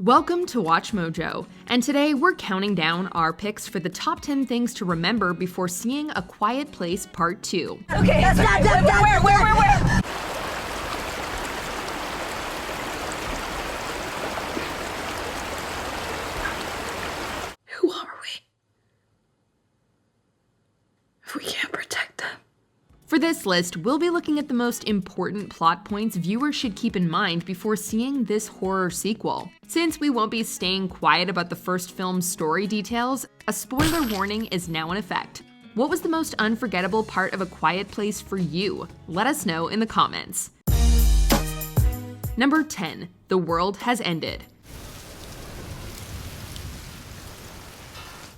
Welcome to Watch Mojo, and today we're counting down our picks for the top 10 things to remember before seeing A Quiet Place Part 2. Okay, where? Who are we? If we can't protect them. For this list, we'll be looking at the most important plot points viewers should keep in mind before seeing this horror sequel. Since we won't be staying quiet about the first film's story details, a spoiler warning is now in effect. What was the most unforgettable part of A Quiet Place for you? Let us know in the comments. Number 10. The world has ended.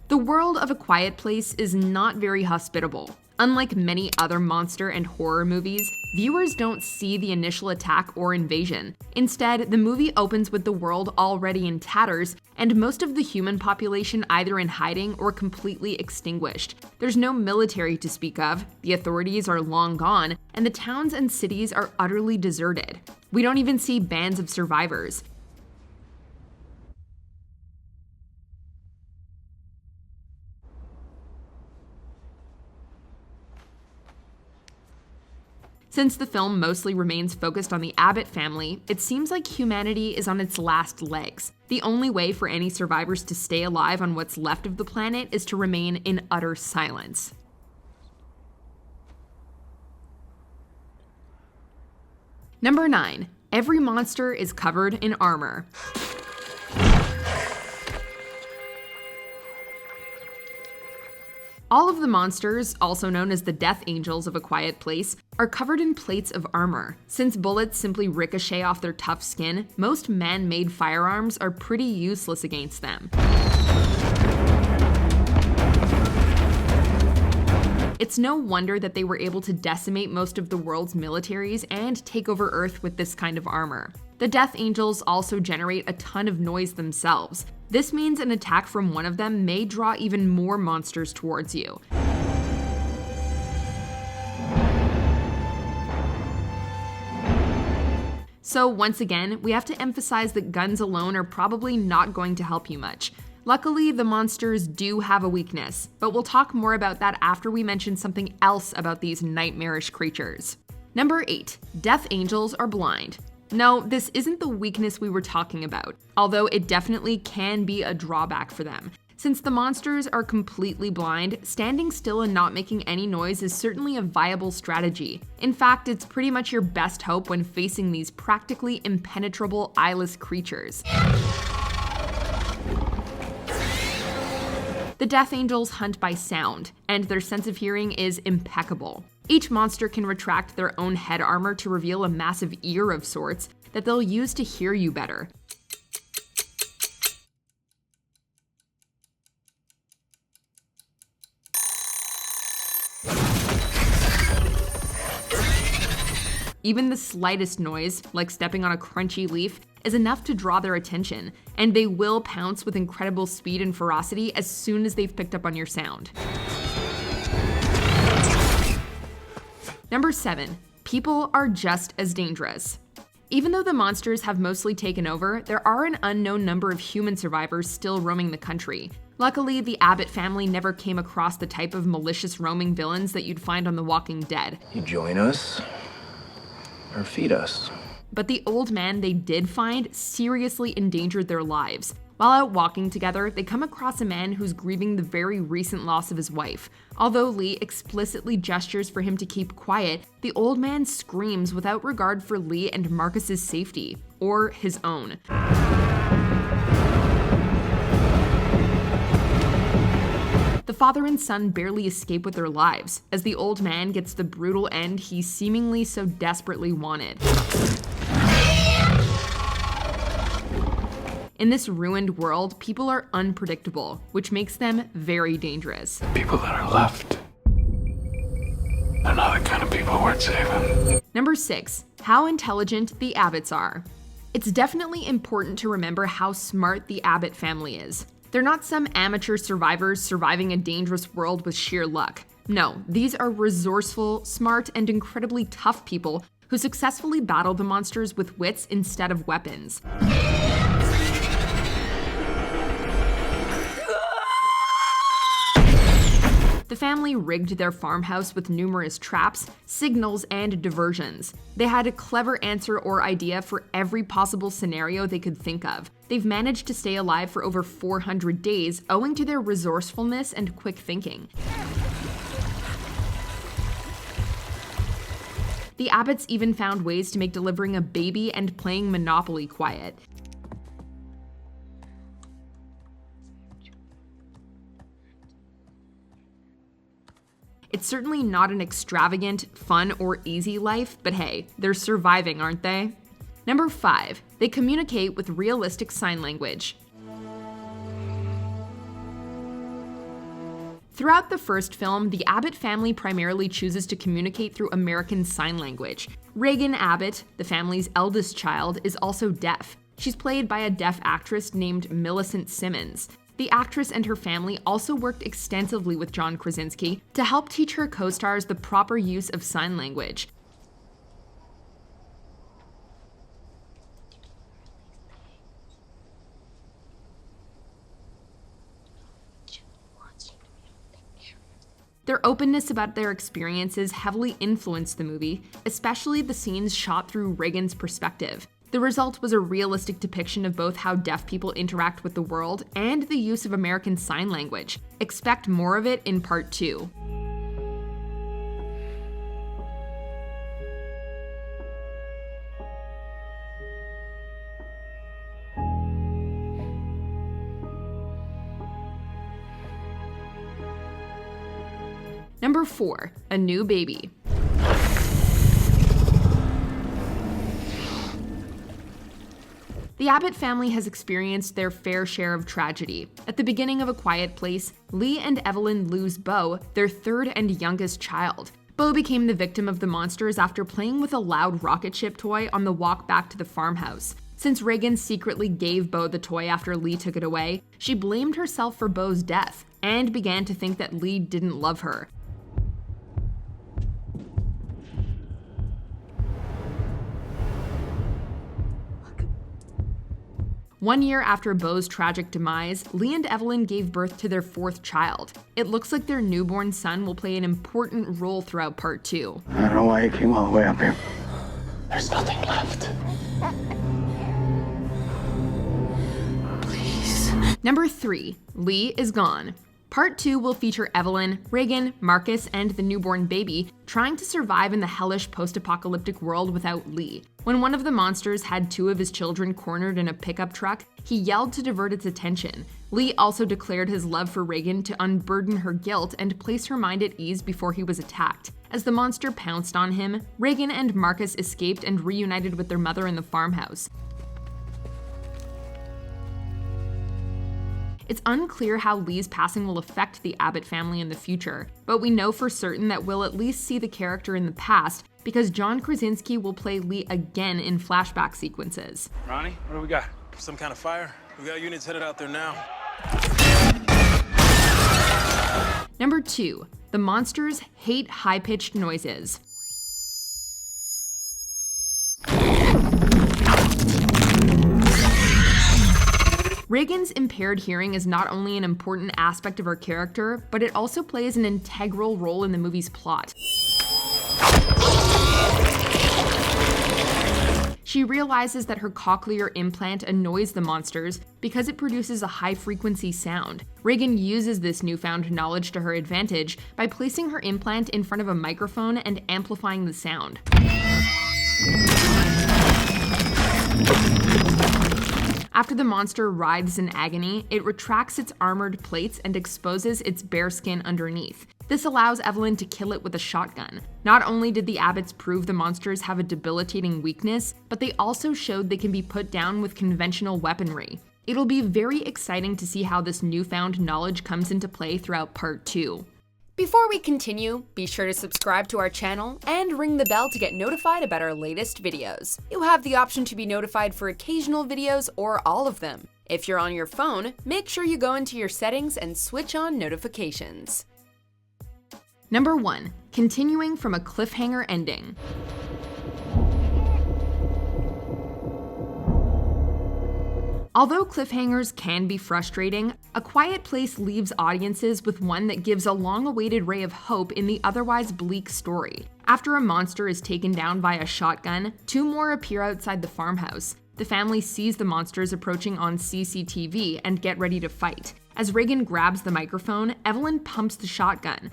The world of A Quiet Place is not very hospitable. Unlike many other monster and horror movies, viewers don't see the initial attack or invasion. Instead, the movie opens with the world already in tatters, and most of the human population either in hiding or completely extinguished. There's no military to speak of, the authorities are long gone, and the towns and cities are utterly deserted. We don't even see bands of survivors. Since the film mostly remains focused on the Abbott family, it seems like humanity is on its last legs. The only way for any survivors to stay alive on what's left of the planet is to remain in utter silence. Number 9. Every monster is covered in armor. All of the monsters, also known as the Death Angels of A Quiet Place, are covered in plates of armor. Since bullets simply ricochet off their tough skin, most man-made firearms are pretty useless against them. It's no wonder that they were able to decimate most of the world's militaries and take over Earth with this kind of armor. The Death Angels also generate a ton of noise themselves. This means an attack from one of them may draw even more monsters towards you. So once again, we have to emphasize that guns alone are probably not going to help you much. Luckily, the monsters do have a weakness, but we'll talk more about that after we mention something else about these nightmarish creatures. Number 8. Death Angels are blind. No, this isn't the weakness we were talking about, although it definitely can be a drawback for them. Since the monsters are completely blind, standing still and not making any noise is certainly a viable strategy. In fact, it's pretty much your best hope when facing these practically impenetrable eyeless creatures. The Death Angels hunt by sound, and their sense of hearing is impeccable. Each monster can retract their own head armor to reveal a massive ear of sorts that they'll use to hear you better. Even the slightest noise, like stepping on a crunchy leaf, is enough to draw their attention, and they will pounce with incredible speed and ferocity as soon as they've picked up on your sound. Number 7. People are just as dangerous. Even though the monsters have mostly taken over, there are an unknown number of human survivors still roaming the country. Luckily, the Abbott family never came across the type of malicious roaming villains that you'd find on The Walking Dead. You join us, or feed us. But the old man they did find seriously endangered their lives. While out walking together, they come across a man who's grieving the very recent loss of his wife. Although Lee explicitly gestures for him to keep quiet, the old man screams without regard for Lee and Marcus's safety, or his own. The father and son barely escape with their lives, as the old man gets the brutal end he seemingly so desperately wanted. In this ruined world, people are unpredictable, which makes them very dangerous. People that are left, they're not the kind of people worth saving. Number 6. How intelligent the Abbots are. It's definitely important to remember how smart the Abbott family is. They're not some amateur survivors surviving a dangerous world with sheer luck. No, these are resourceful, smart, and incredibly tough people who successfully battle the monsters with wits instead of weapons. The family rigged their farmhouse with numerous traps, signals, and diversions. They had a clever answer or idea for every possible scenario they could think of. They've managed to stay alive for over 400 days owing to their resourcefulness and quick thinking. The Abbotts even found ways to make delivering a baby and playing Monopoly quiet. It's certainly not an extravagant, fun, or easy life, but hey, they're surviving, aren't they? Number 5, they communicate with realistic sign language. Throughout the first film, the Abbott family primarily chooses to communicate through American Sign Language. Regan Abbott, the family's eldest child, is also deaf. She's played by a deaf actress named Millicent Simmons. The actress and her family also worked extensively with John Krasinski to help teach her co-stars the proper use of sign language. Their openness about their experiences heavily influenced the movie, especially the scenes shot through Regan's perspective. The result was a realistic depiction of both how deaf people interact with the world and the use of American Sign Language. Expect more of it in part 2. Number 4, a new baby. The Abbott family has experienced their fair share of tragedy. At the beginning of A Quiet Place, Lee and Evelyn lose Beau, their third and youngest child. Beau became the victim of the monsters after playing with a loud rocket ship toy on the walk back to the farmhouse. Since Regan secretly gave Beau the toy after Lee took it away, she blamed herself for Beau's death and began to think that Lee didn't love her. One year after Beau's tragic demise, Lee and Evelyn gave birth to their fourth child. It looks like their newborn son will play an important role throughout part 2. I don't know why you came all the way up here. There's nothing left. Please. Number 3, Lee is gone. Part 2 will feature Evelyn, Regan, Marcus, and the newborn baby trying to survive in the hellish post-apocalyptic world without Lee. When one of the monsters had 2 of his children cornered in a pickup truck, he yelled to divert its attention. Lee also declared his love for Regan to unburden her guilt and place her mind at ease before he was attacked. As the monster pounced on him, Regan and Marcus escaped and reunited with their mother in the farmhouse. It's unclear how Lee's passing will affect the Abbott family in the future, but we know for certain that we'll at least see the character in the past because John Krasinski will play Lee again in flashback sequences. Ronnie, what do we got? Some kind of fire? We got units headed out there now. Number 2, the monsters hate high-pitched noises. Regan's impaired hearing is not only an important aspect of her character, but it also plays an integral role in the movie's plot. She realizes that her cochlear implant annoys the monsters because it produces a high-frequency sound. Regan uses this newfound knowledge to her advantage by placing her implant in front of a microphone and amplifying the sound. After the monster writhes in agony, it retracts its armored plates and exposes its bare skin underneath. This allows Evelyn to kill it with a shotgun. Not only did the Abbotts prove the monsters have a debilitating weakness, but they also showed they can be put down with conventional weaponry. It'll be very exciting to see how this newfound knowledge comes into play throughout part 2. Before we continue, be sure to subscribe to our channel and ring the bell to get notified about our latest videos. You have the option to be notified for occasional videos or all of them. If you're on your phone, make sure you go into your settings and switch on notifications. Number 1, continuing from a cliffhanger ending. Although cliffhangers can be frustrating, A Quiet Place leaves audiences with one that gives a long-awaited ray of hope in the otherwise bleak story. After a monster is taken down by a shotgun, 2 more appear outside the farmhouse. The family sees the monsters approaching on CCTV and get ready to fight. As Reagan grabs the microphone, Evelyn pumps the shotgun.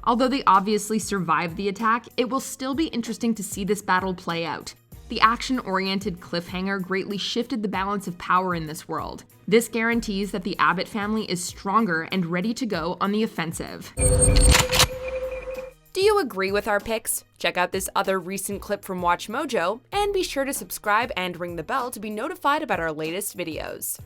Although they obviously survived the attack, it will still be interesting to see this battle play out. The action-oriented cliffhanger greatly shifted the balance of power in this world. This guarantees that the Abbott family is stronger and ready to go on the offensive. Do you agree with our picks? Check out this other recent clip from WatchMojo, and be sure to subscribe and ring the bell to be notified about our latest videos.